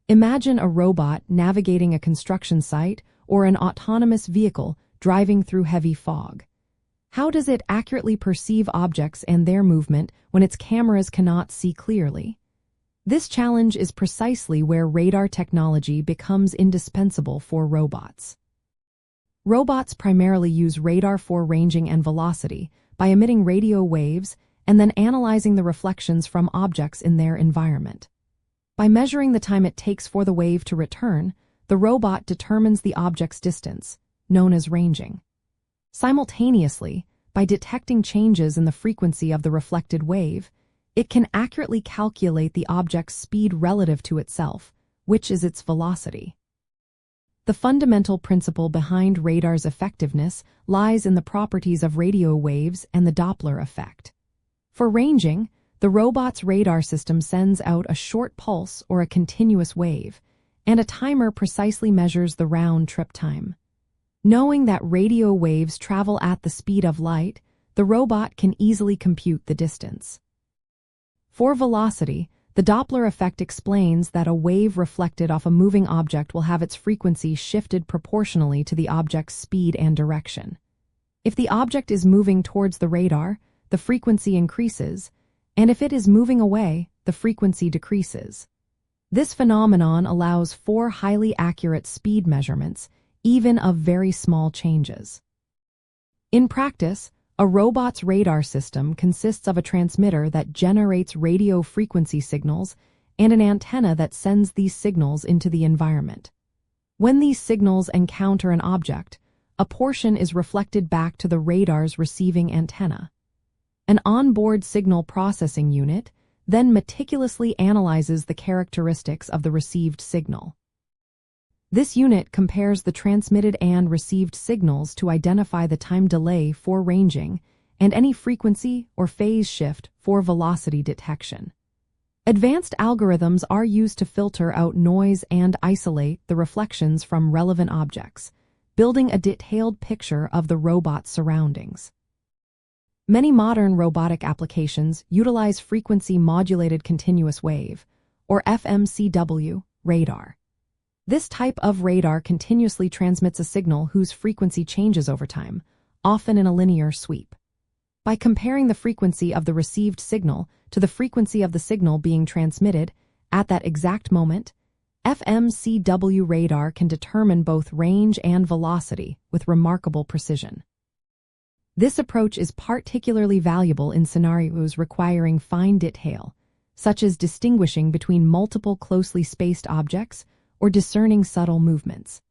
Imagine a robot navigating a construction site or an autonomous vehicle driving through heavy fog. How does it accurately perceive objects and their movement when its cameras cannot see clearly? This challenge is precisely where radar technology becomes indispensable for robots. Robots primarily use radar for ranging and velocity by emitting radio waves and then analyzing the reflections from objects in their environment. By measuring the time it takes for the wave to return, the robot determines the object's distance, known as ranging. Simultaneously, by detecting changes in the frequency of the reflected wave, it can accurately calculate the object's speed relative to itself, which is its velocity. The fundamental principle behind radar's effectiveness lies in the properties of radio waves and the Doppler effect. For ranging, the robot's radar system sends out a short pulse or a continuous wave, and a timer precisely measures the round-trip time. Knowing that radio waves travel at the speed of light, the robot can easily compute the distance. For velocity, the Doppler effect explains that a wave reflected off a moving object will have its frequency shifted proportionally to the object's speed and direction. If the object is moving towards the radar, the frequency increases, and if it is moving away, the frequency decreases. This phenomenon allows for highly accurate speed measurements, even of very small changes. In practice, a robot's radar system consists of a transmitter that generates radio frequency signals and an antenna that sends these signals into the environment. When these signals encounter an object, a portion is reflected back to the radar's receiving antenna. An onboard signal processing unit then meticulously analyzes the characteristics of the received signal. This unit compares the transmitted and received signals to identify the time delay for ranging and any frequency or phase shift for velocity detection. Advanced algorithms are used to filter out noise and isolate the reflections from relevant objects, building a detailed picture of the robot's surroundings. Many modern robotic applications utilize frequency-modulated continuous wave, or FMCW, radar. This type of radar continuously transmits a signal whose frequency changes over time, often in a linear sweep. By comparing the frequency of the received signal to the frequency of the signal being transmitted at that exact moment, FMCW radar can determine both range and velocity with remarkable precision. This approach is particularly valuable in scenarios requiring fine detail, such as distinguishing between multiple closely spaced objects or discerning subtle movements.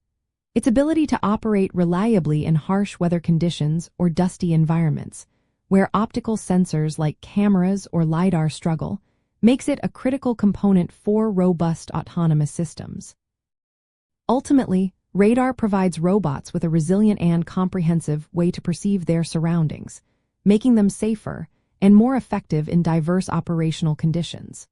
Its ability to operate reliably in harsh weather conditions or dusty environments, where optical sensors like cameras or LiDAR struggle, makes it a critical component for robust autonomous systems. Ultimately, radar provides robots with a resilient and comprehensive way to perceive their surroundings, making them safer and more effective in diverse operational conditions.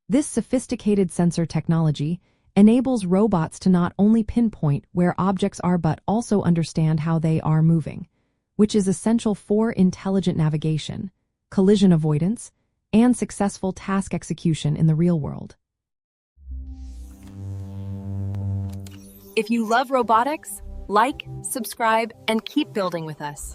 This sophisticated sensor technology enables robots to not only pinpoint where objects are but also understand how they are moving, which is essential for intelligent navigation, collision avoidance, and successful task execution in the real world. If you love robotics, like, subscribe, and keep building with us.